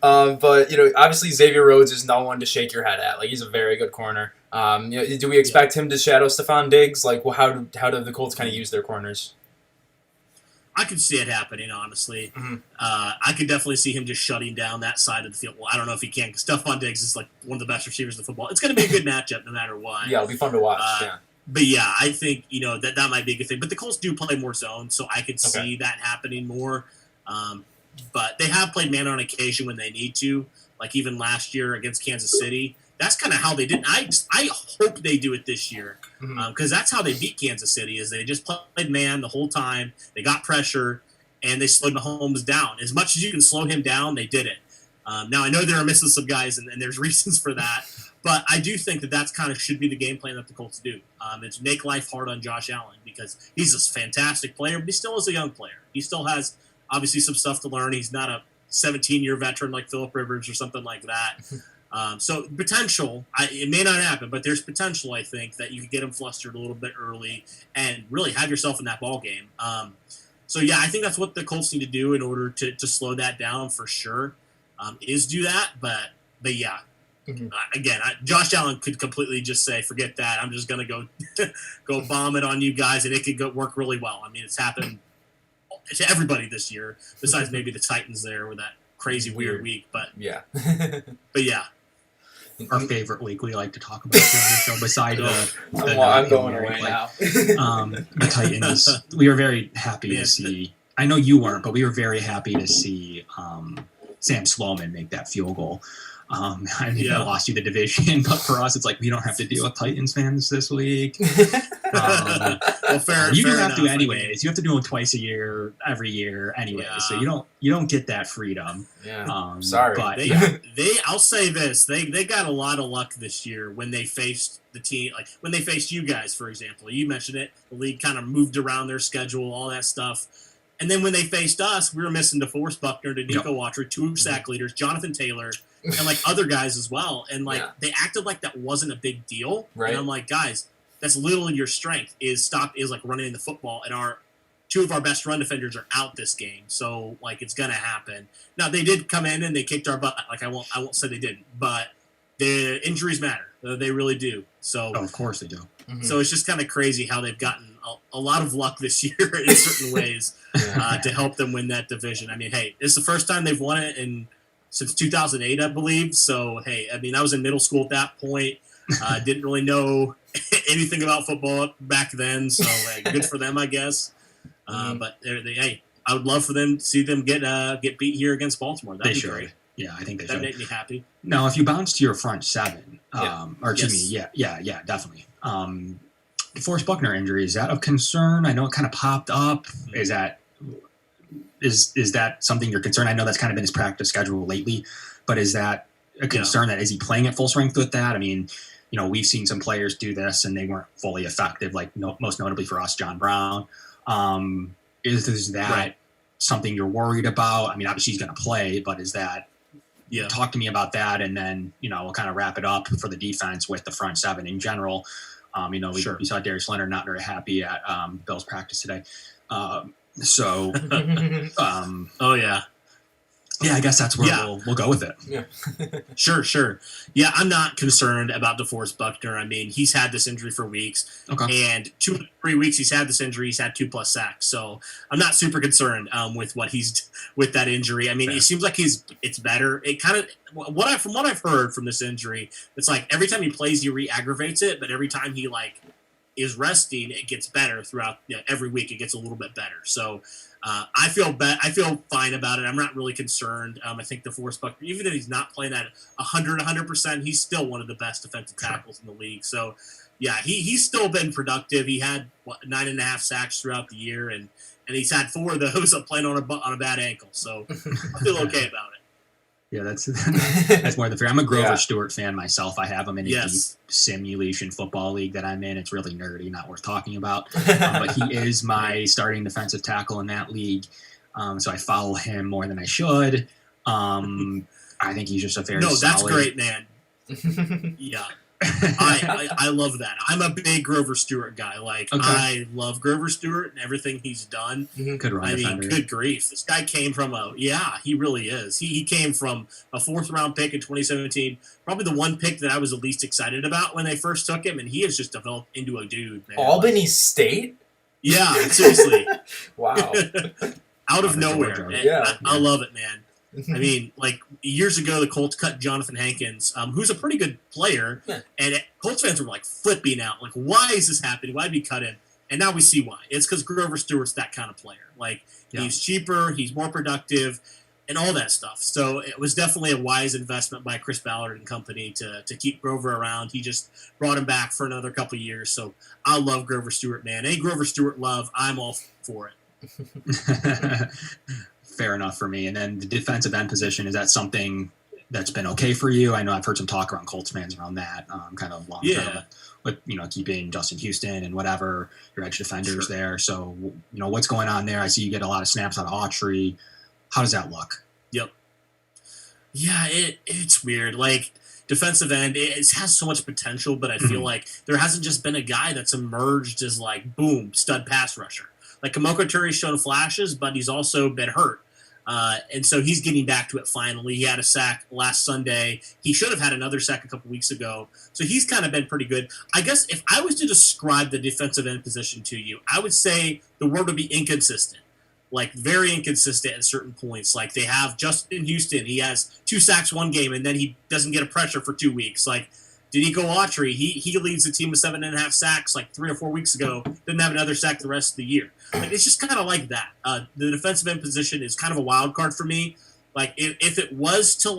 But, obviously Xavier Rhodes is no one to shake your head at. Like, he's a very good corner. Do we expect him to shadow Stephon Diggs? Like, how do the Colts kind of use their corners? I could see it happening, honestly. I could definitely see him just shutting down that side of the field. Well, I don't know if he can, because Stephon Diggs is like one of the best receivers in football. It's going to be a good matchup no matter what. Yeah, it'll be fun to watch, yeah. But, yeah, I think, that might be a good thing. But the Colts do play more zone, so I could see that happening more. But they have played man on occasion when they need to, like even last year against Kansas City. That's kind of how they did. I hope they do it this year because that's how they beat Kansas City is they just played man the whole time. They got pressure, and they slowed Mahomes down. As much as you can slow him down, they did it. Now, I know they are missing some guys, and there's reasons for that. But I do think that that's kind of should be the game plan that the Colts do. It's make life hard on Josh Allen because he's a fantastic player, but he still is a young player. He still has, obviously, some stuff to learn. He's not a 17-year veteran like Phillip Rivers or something like that. So potential, it may not happen, but there's potential, I think, that you could get him flustered a little bit early and really have yourself in that ball game. So, yeah, I think that's what the Colts need to do in order to slow that down for sure, is do that. But yeah. Again, Josh Allen could completely just say, forget that. I'm just going to go bomb it on you guys, and it could work really well. I mean, it's happened to everybody this year, besides maybe the Titans there with that crazy weird week. But yeah. Our favorite week we like to talk about during the show, beside I'm going away now. The Titans. We were very happy to see. I know you weren't, but we were very happy to see Sam Sloman make that field goal. I mean, I lost you the division, but for us, it's like we don't have to deal with Titans fans this week. Well, fair. You fair have enough. to anyways. You have to do them twice a year, every year, anyway. Yeah. So you don't get that freedom. Yeah. Sorry, but I'll say this: they got a lot of luck this year when they faced the team, like when they faced you guys, for example. You mentioned it. The league kind of moved around their schedule, all that stuff. And then when they faced us, we were missing DeForest Buckner, Danico Autry, 2 sack leaders, Jonathan Taylor, and like other guys as well. And like they acted like that wasn't a big deal. Right. And I'm like, guys, that's literally your strength is like running the football, and our 2 of our best run defenders are out this game. So like it's gonna happen. Now they did come in and they kicked our butt. Like I won't say they didn't, but the injuries matter. They really do. So of course they do. Mm-hmm. So it's just kind of crazy how they've gotten a lot of luck this year in certain ways to help them win that division. I mean, hey, it's the first time they've won it since 2008, I believe. So, hey, I mean, I was in middle school at that point. Didn't really know anything about football back then. So, good for them, I guess. But hey, I would love for them to see them get beat here against Baltimore. That'd be great. Yeah, I think they That'd should. make me happy. Now, if you bounce to your front 7, or excuse me, definitely. DeForest Buckner injury, is that of concern? I know it kind of popped up. Is that something you're concerned? I know that's kind of been his practice schedule lately, but is that a concern? That is he playing at full strength with that? I mean, we've seen some players do this and they weren't fully effective, like most notably for us, John Brown. Is that something you're worried about? I mean, obviously he's going to play, but is that talk to me about that, and then we'll kind of wrap it up for the defense with the front 7 in general. We saw Darius Leonard not very happy at Bill's practice today. Oh yeah. Yeah, I guess that's where we'll go with it. Yeah. Sure. Yeah, I'm not concerned about DeForest Buckner. I mean, he's had this injury for weeks. Okay. And 2 to 3 weeks he's had this injury. He's had 2+ sacks. So I'm not super concerned with what he's with that injury. I mean, it seems like it's better. It kind of from what I've heard from this injury, it's like every time he plays he re-aggravates it, but every time he is resting, it gets better throughout every week. It gets a little bit better. So I feel fine about it. I'm not really concerned. I think DeForest Buckner, even if he's not playing at 100%, he's still one of the best defensive tackles in the league. So, yeah, he's still been productive. He had 9.5 sacks throughout the year, and he's had 4 of those playing on a bad ankle. So I feel okay about it. Yeah, that's more than fair. I'm a Grover Stewart fan myself. I have him in a deep simulation football league that I'm in. It's really nerdy, not worth talking about. But he is my starting defensive tackle in that league. So I follow him more than I should. I think he's just a very solid. That's great, man. Yeah. I love that. I'm a big Grover Stewart guy. I love Grover Stewart and everything he's done. Good run defender. Mean, good grief. This guy came from he really is. He came from a 4th round pick in 2017, probably the one pick that I was the least excited about when they first took him, and he has just developed into a dude, man. Albany State? Yeah, seriously. Wow. Out of nowhere. I love it, man. I mean, years ago, the Colts cut Jonathan Hankins, who's a pretty good player, and Colts fans were flipping out. Why is this happening? Why did we cut him? And now we see why. It's because Grover Stewart's that kind of player. He's cheaper, he's more productive, and all that stuff. So it was definitely a wise investment by Chris Ballard and company to keep Grover around. He just brought him back for another couple of years. So I love Grover Stewart, man. Any Grover Stewart love, I'm all for it. Fair enough for me. And then the defensive end position, is that something that's been okay for you? I know I've heard some talk around Colts fans around that, kind of long term with keeping Justin Houston and whatever your edge defenders there. So what's going on there? I see you get a lot of snaps out of Autry. How does that look? Yep. Yeah, it's weird. Defensive end, it has so much potential, but I feel like there hasn't just been a guy that's emerged as boom, stud pass rusher. Kamoko Turi's shown flashes, but he's also been hurt. And so he's getting back to it finally. He had a sack last Sunday. He should have had another sack a couple weeks ago. So he's kind of been pretty good. I guess if I was to describe the defensive end position to you, I would say the word would be inconsistent. Very inconsistent at certain points. They have Justin Houston. He has 2 sacks one game, and then he doesn't get a pressure for 2 weeks. Danico Autry, he leads the team with 7.5 sacks 3 or 4 weeks ago. Didn't have another sack the rest of the year. It's just kind of like that. The defensive end position is kind of a wild card for me. If it was to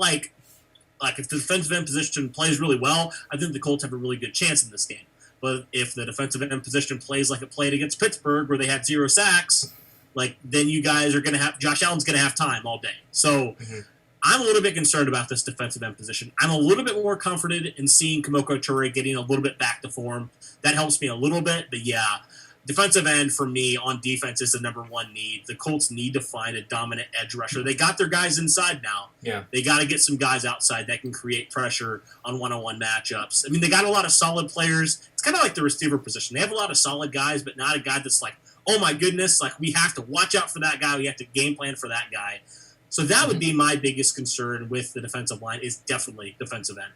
like if the defensive end position plays really well, I think the Colts have a really good chance in this game. But if the defensive end position plays like it played against Pittsburgh, where they had 0 sacks, like then you guys are going to have Josh Allen's going to have time all day. So I'm a little bit concerned about this defensive end position. I'm a little bit more comforted in seeing Kemoko Toure getting a little bit back to form. That helps me a little bit, but yeah. Defensive end for me on defense is the number one need. The Colts need to find a dominant edge rusher. They got their guys inside now. Yeah. They got to get some guys outside that can create pressure on one-on-one matchups. I mean, they got a lot of solid players. It's kind of like the receiver position. They have a lot of solid guys, but not a guy that's like, oh my goodness, like we have to watch out for that guy. We have to game plan for that guy. So that would be my biggest concern with the defensive line is definitely defensive end.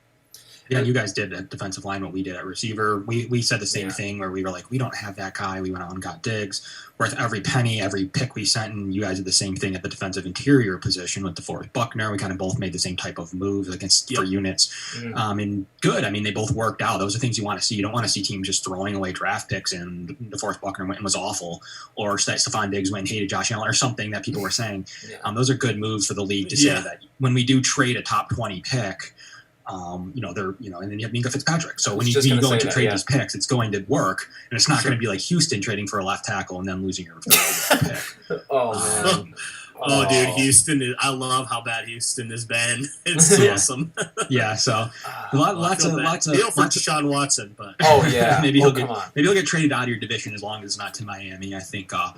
Yeah, you guys did at defensive line what we did at receiver. We said the same thing where we were like, we don't have that guy. We went out and got Diggs. Worth every penny, every pick we sent, and you guys did the same thing at the defensive interior position with DeForest Buckner. We kind of both made the same type of moves against for units. And good. I mean, they both worked out. Those are things you want to see. You don't want to see teams just throwing away draft picks and DeForest Buckner went and was awful, or Stephon Diggs went and hated Josh Allen, or something that people were saying. Those are good moves for the league to say that when we do trade a top 20 pick, and then you have Minka Fitzpatrick. So when you go to trade these picks, it's going to work, and it's not going to be like Houston trading for a left tackle and then losing your pick. Man. Dude, Houston! I love how bad Houston has been. It's awesome. So lots of deal for Deshaun Watson, but maybe he'll get traded out of your division as long as it's not to Miami. I think trade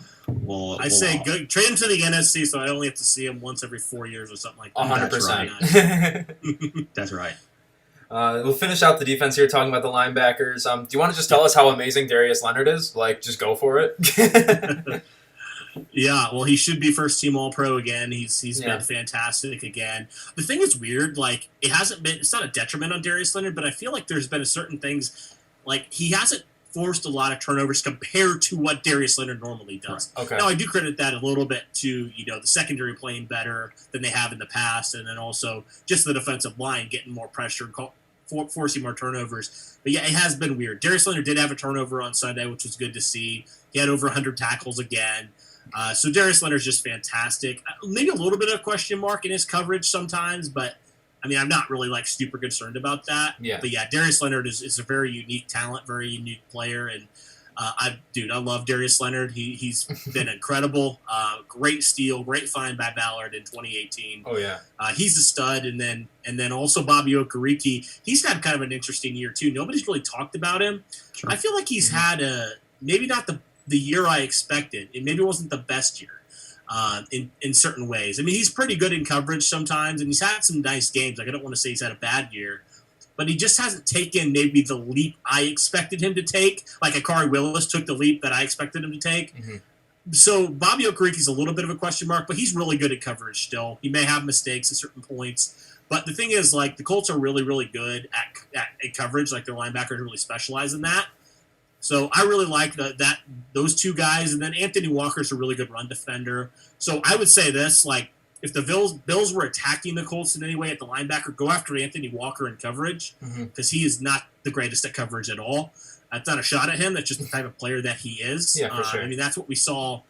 him to the NFC, so I only have to see him once every 4 years or something like that. 100%. That's right. We'll finish out the defense here talking about the linebackers. Do you want to just tell us how amazing Darius Leonard is? Like, just go for it. Yeah, well, he should be first team All-Pro again. He's been fantastic again. The thing is weird, like it's not a detriment on Darius Leonard, but I feel like there's been certain things, like he hasn't forced a lot of turnovers compared to what Darius Leonard normally does. Right. Okay. Now I do credit that a little bit to the secondary playing better than they have in the past, and then also just the defensive line getting more pressure, forcing more turnovers. But yeah, it has been weird. Darius Leonard did have a turnover on Sunday, which was good to see. He had over 100 tackles again. So Darius Leonard's just fantastic. Maybe a little bit of a question mark in his coverage sometimes, but I mean, I'm not really like super concerned about that. Yeah. But yeah, Darius Leonard is a very unique talent, very unique player, and I love Darius Leonard. He's been incredible. Great steal, great find by Ballard in 2018. Oh yeah. He's a stud, and then also Bobby Okereke. He's had kind of an interesting year too. Nobody's really talked about him. Sure. I feel like he's had maybe not the year I expected. It maybe wasn't the best year in certain ways. I mean, he's pretty good in coverage sometimes, and he's had some nice games. Like, I don't want to say he's had a bad year, but he just hasn't taken maybe the leap I expected him to take. Like Akari Willis took the leap that I expected him to take. So Bobby Okereke's a little bit of a question mark, but he's really good at coverage still. He may have mistakes at certain points. But the thing is, like, the Colts are really, really good at coverage. Like, their linebackers really specialize in that. So I really like those two guys, and then Anthony Walker's a really good run defender. So I would say this, like, if the Bills were attacking the Colts in any way at the linebacker, go after Anthony Walker in coverage, because he is not the greatest at coverage at all. That's not a shot at him. That's just the type of player that he is. Yeah, for sure. I mean, that's what we saw.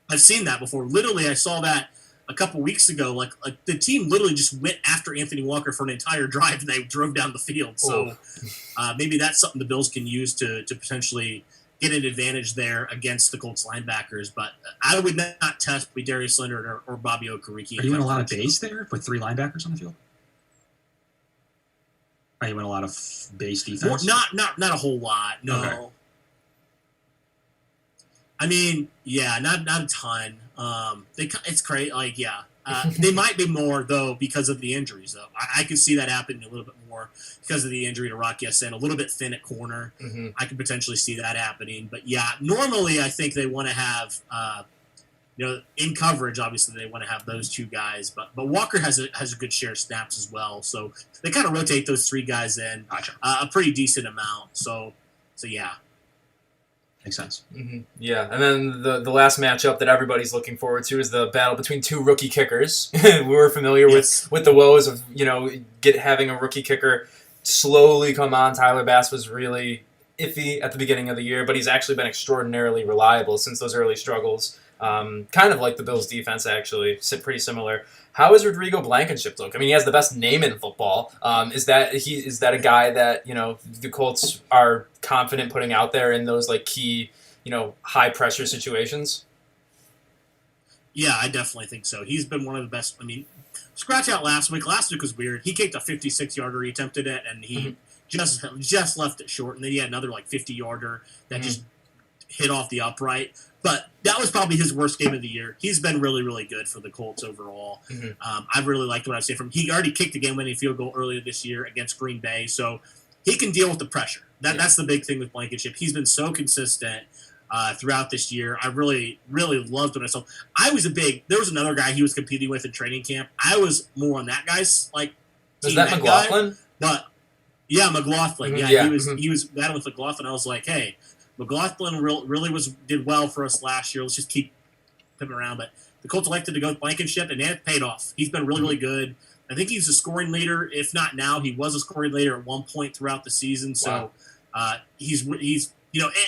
I've seen that before. Literally, I saw that a couple weeks ago. Like the team literally just went after Anthony Walker for an entire drive, and they drove down the field. So maybe that's something the Bills can use to potentially get an advantage there against the Colts linebackers. But I would not test Darius Leonard or Bobby Okereke. Are you in a lot of base there with 3 linebackers on the field? Are you in a lot of base defense? Well, not a whole lot. No. Okay. I mean, yeah, not a ton. It's great. Like, yeah, they might be more though because of the injuries. Though I could see that happening a little bit more because of the injury to Rock Ya-Sin, a little bit thin at corner. I could potentially see that happening. But yeah, normally I think they want to have, in coverage. Obviously, they want to have those 2 guys. But Walker has a good share of snaps as well. So they kind of rotate those 3 guys in a pretty decent amount. So yeah. Makes sense. Yeah, and then the last matchup that everybody's looking forward to is the battle between 2 rookie kickers. We were familiar with the woes of having a rookie kicker slowly come on. Tyler Bass was really iffy at the beginning of the year, but he's actually been extraordinarily reliable since those early struggles. Kind of like the Bills' defense, actually, pretty similar. How is Rodrigo Blankenship look? I mean, he has the best name in football. Is that a guy that the Colts are confident putting out there in those like key high pressure situations? Yeah, I definitely think so. He's been one of the best. I mean, scratch out last week. Last week was weird. He kicked a 56-yarder. He attempted it, and he just left it short. And then he had another like 50-yarder that just hit off the upright. But that was probably his worst game of the year. He's been really, really good for the Colts overall. I've really liked what I've seen from him. He already kicked a game-winning field goal earlier this year against Green Bay, so he can deal with the pressure. That's the big thing with Blankenship. He's been so consistent throughout this year. I really, really loved what I saw. There was another guy he was competing with in training camp. I was more on that guy's like. Is that McLaughlin? But yeah, McLaughlin. Yeah, he was battling with McLaughlin. I was like, hey, McLaughlin really did well for us last year. Let's just keep him around. But the Colts elected to go with Blankenship, and it paid off. He's been really, really good. I think he's a scoring leader. If not now, he was a scoring leader at one point throughout the season. So he's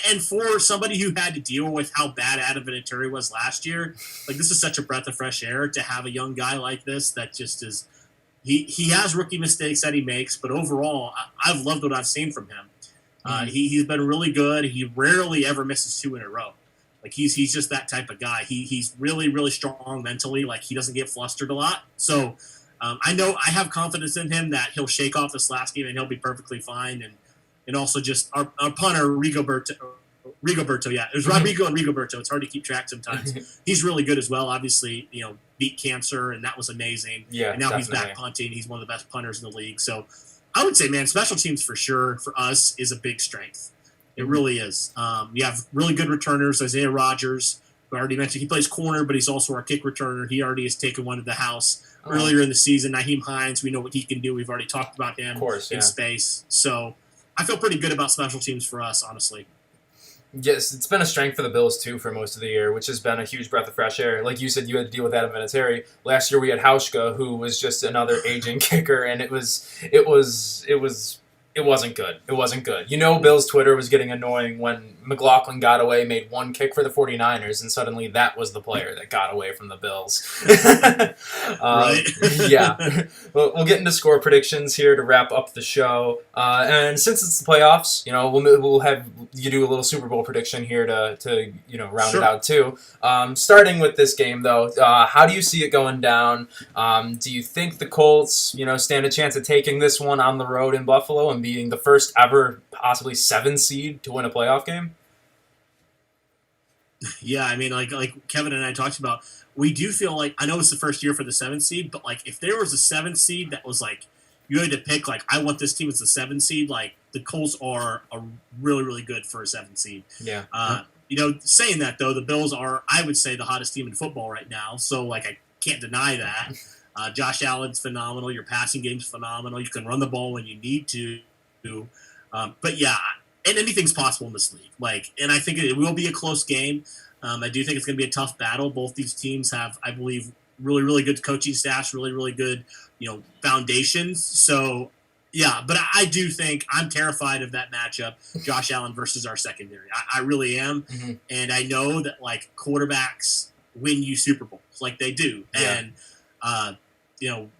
and for somebody who had to deal with how bad Adam Vinatieri was last year, like this is such a breath of fresh air to have a young guy like this that just is. He has rookie mistakes that he makes, but overall, I've loved what I've seen from him. He's been really good. He rarely ever misses two in a row. Like he's just that type of guy. He's really, really strong mentally. Like he doesn't get flustered a lot. So I know I have confidence in him that he'll shake off this last game and he'll be perfectly fine. And also just our punter Rigoberto. Yeah, it was Rodrigo and Rigoberto. It's hard to keep track sometimes. He's really good as well. Obviously, beat cancer and that was amazing. Yeah, and now definitely. He's back punting. He's one of the best punters in the league. So I would say, man, special teams for sure for us is a big strength. It really is. You have really good returners. Xavier Rhodes, who I already mentioned, he plays corner, but he's also our kick returner. He already has taken one to the house earlier in the season. Naheem Hines, we know what he can do. We've already talked about him in space. So I feel pretty good about special teams for us, honestly. Yes, it's been a strength for the Bills, too, for most of the year, which has been a huge breath of fresh air. Like you said, you had to deal with Adam Vinatieri. Last year we had Hauschka, who was just another aging kicker, and it wasn't good. It wasn't good. Bill's Twitter was getting annoying when McLaughlin got away, made one kick for the 49ers, and suddenly that was the player that got away from the Bills. Right. Yeah. Well, we'll get into score predictions here to wrap up the show. And since it's the playoffs, we'll have you do a little Super Bowl prediction here to round it out too. Starting with this game, though, how do you see it going down? Do you think the Colts, stand a chance at taking this one on the road in Buffalo and being the first ever possibly 7 seed to win a playoff game? Yeah, I mean, like Kevin and I talked about, we do feel like, I know it's the first year for the 7 seed, but like if there was a 7 seed that was like, you had to pick, like, I want this team as a 7 seed, like the Colts are really, really good for a 7 seed. Yeah. Saying that though, the Bills are, I would say, the hottest team in football right now. So like, I can't deny that. Josh Allen's phenomenal. Your passing game's phenomenal. You can run the ball when you need to. But yeah, and anything's possible in this league. And I think it will be a close game. I do think it's going to be a tough battle. Both these teams have, I believe, really, really good coaching staffs, really, really good, foundations. So yeah, but I do think I'm terrified of that matchup, Josh Allen versus our secondary. I really am, and I know that like quarterbacks win you Super Bowls, like they do, and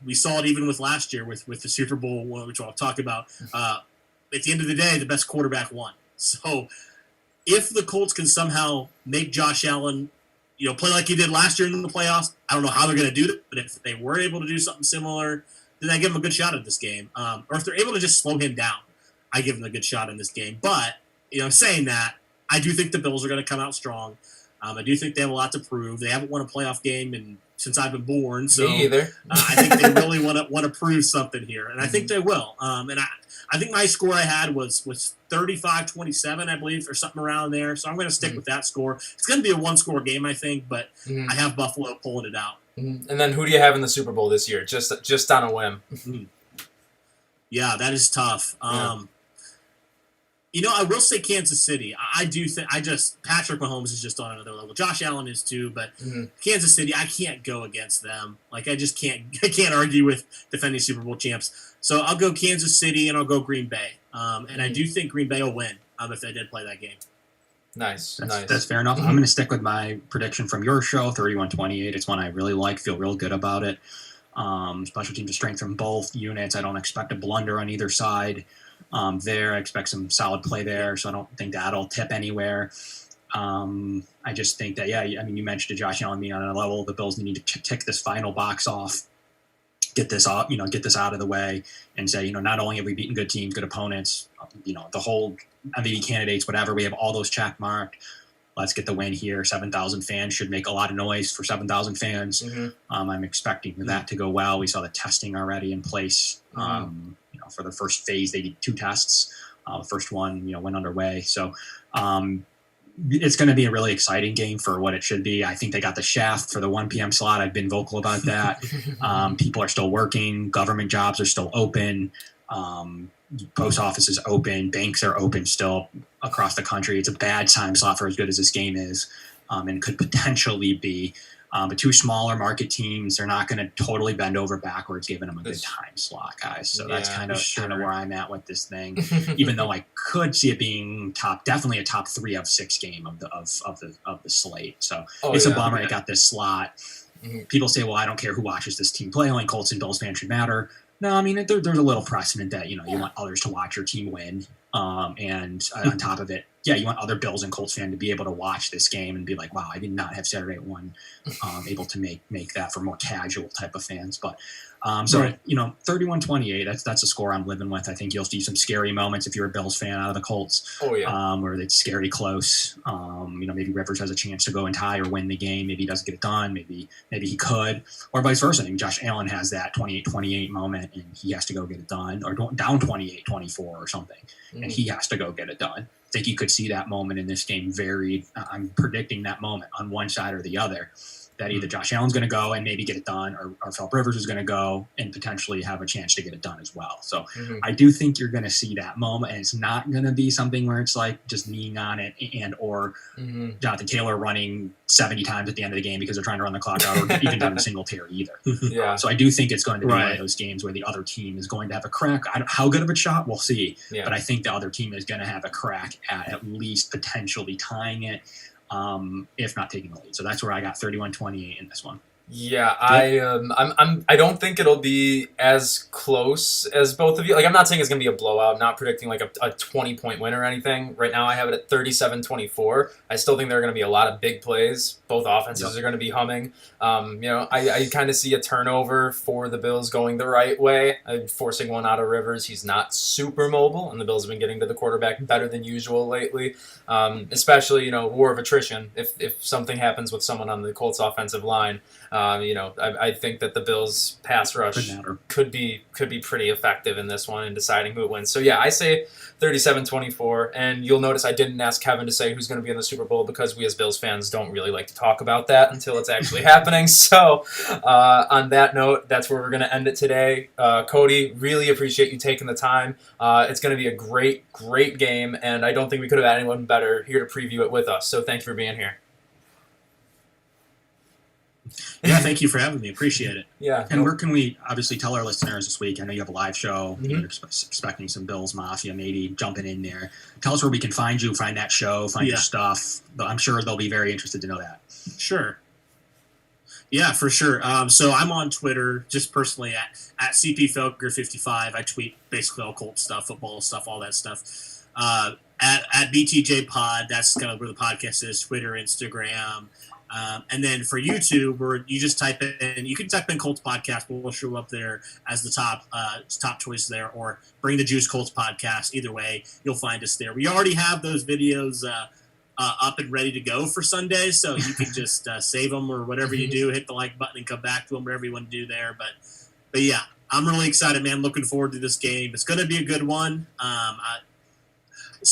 we saw it even with last year with the Super Bowl, which I'll talk about. At the end of the day, the best quarterback won. So if the Colts can somehow make Josh Allen, play like he did last year in the playoffs, I don't know how they're going to do it, but if they were able to do something similar, then I give them a good shot at this game. Or if they're able to just slow him down, I give them a good shot in this game. But, saying that, I do think the Bills are going to come out strong. I do think they have a lot to prove. They haven't won a playoff game since I've been born, so me either. I think they really want to prove something here, and I think they will. And I think my score I had was 35-27, I believe, or something around there. So I'm going to stick with that score. It's going to be a 1-score game, I think, but I have Buffalo pulling it out. And then who do you have in the Super Bowl this year? Just on a whim. Yeah, that is tough. I will say Kansas City. I do think Patrick Mahomes is just on another level. Josh Allen is too, but Kansas City, I can't go against them. Like I just can't. I can't argue with defending Super Bowl champs. So I'll go Kansas City and I'll go Green Bay. And I do think Green Bay will win if they did play that game. Nice. That's fair enough. I'm going to stick with my prediction from your show, 31-28. It's one I really like, feel real good about it. Special teams strength from both units. I don't expect a blunder on either side. I expect some solid play there, so I don't think that'll tip anywhere. I just think that, you mentioned Josh Allen being on a level. The Bills need to tick this final box off, get this out of the way, and say, not only have we beaten good teams, good opponents, the whole MVP candidates, whatever, we have all those check marked. Let's get the win here. 7,000 fans should make a lot of noise for 7,000 fans. Mm-hmm. I'm expecting that to go well. We saw the testing already in place. For the first phase, they did 2 tests. The first one, went underway. So it's going to be a really exciting game for what it should be. I think they got the shaft for the 1 p.m. slot. I've been vocal about that. People are still working. Government jobs are still open. Post office is open. Banks are open still across the country. It's a bad time slot for as good as this game is, and could potentially be. But 2 smaller market teams, they're not going to totally bend over backwards, giving them a good time slot, guys. So that's kind of where I'm at with this thing. Even though I could see it being definitely a top 3 of 6 game of the slate. So it's a bummer it got this slot. Mm-hmm. People say, well, I don't care who watches this team play. Only Colts and Bills fans should matter. No, I mean, there's a little precedent that, you want others to watch your team win. And on top of it, you want other Bills and Colts fans to be able to watch this game and be like, wow, I did not have Saturday at 1 able to make that for more casual type of fans. But 31-28, that's a score I'm living with. I think you'll see some scary moments if you're a Bills fan out of the Colts. Oh, yeah. Where it's scary close. Maybe Rivers has a chance to go and tie or win the game. Maybe he doesn't get it done. Maybe he could. Or vice versa. I mean, Josh Allen has that 28-28 moment and he has to go get it done. Or down 28-24 or something. And he has to go get it done. I think you could see that moment in this game varied. I'm predicting that moment on one side or the other. That either Josh Allen's going to go and maybe get it done, or Phil Rivers is going to go and potentially have a chance to get it done as well. So I do think you're going to see that moment, and it's not going to be something where it's like just kneeing on it or Jonathan Taylor running 70 times at the end of the game because they're trying to run the clock out, or even down in Singletary either. So I do think it's going to be one of those games where the other team is going to have a crack. How good of a shot, we'll see. But I think the other team is going to have a crack at least potentially tying it. If not taking the lead. So that's where I got 31-28 in this one. Yeah, I don't think it'll be as close as both of you. Like, I'm not saying it's going to be a blowout. I'm not predicting like a 20-point win or anything. Right now I have it at 37-24. I still think there are going to be a lot of big plays. Both offenses are going to be humming. I kind of see a turnover for the Bills going the right way, forcing one out of Rivers. He's not super mobile, and the Bills have been getting to the quarterback better than usual lately, especially, war of attrition. If something happens with someone on the Colts offensive line, I think that the Bills' pass rush could be pretty effective in this one in deciding who wins. So, I say 37-24, and you'll notice I didn't ask Kevin to say who's going to be in the Super Bowl because we as Bills fans don't really like to talk about that until it's actually happening. So, on that note, that's where we're going to end it today. Cody, really appreciate you taking the time. It's going to be a great, great game, and I don't think we could have had anyone better here to preview it with us. So, thank you for being here. Yeah, thank you for having me. Appreciate it. Yeah. And where can we obviously tell our listeners this week? I know you have a live show. You're expecting some Bills Mafia maybe jumping in there. Tell us where we can find you, find that show, find your stuff. I'm sure they'll be very interested to know that. Sure. Yeah, for sure. So I'm on Twitter, just personally at CP Felger 55. I tweet basically all Colts stuff, football stuff, all that stuff. At BTJ Pod, that's kind of where the podcast is. Twitter, Instagram. And then for YouTube, where you just you can type in Colts Podcast, but we'll show up there as the top choice there, or Bring the Juice Colts Podcast. Either way, you'll find us there. We already have those videos up and ready to go for Sunday, so you can just save them or whatever you do, hit the like button and come back to them, whatever you want to do there. But yeah, I'm really excited, man. Looking forward to this game. It's going to be a good one.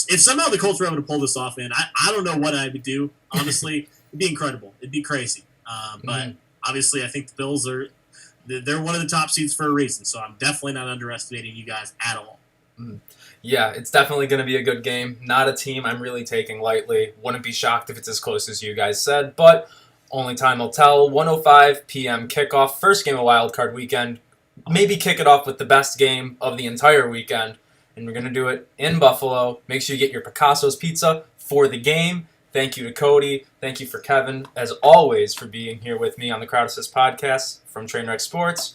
If somehow the Colts were able to pull this off, man, I don't know what I would do, honestly. It'd be incredible. It'd be crazy. But obviously, I think the Bills they're one of the top seeds for a reason. So I'm definitely not underestimating you guys at all. Yeah, it's definitely going to be a good game. Not a team I'm really taking lightly. Wouldn't be shocked if it's as close as you guys said, but only time will tell. 1:05 p.m. kickoff, first game of Wild Card Weekend. Maybe kick it off with the best game of the entire weekend, and we're going to do it in Buffalo. Make sure you get your Picasso's pizza for the game. Thank you to Cody. Thank you for Kevin, as always, for being here with me on the Crowd Assist podcast from Trainwreck Sports.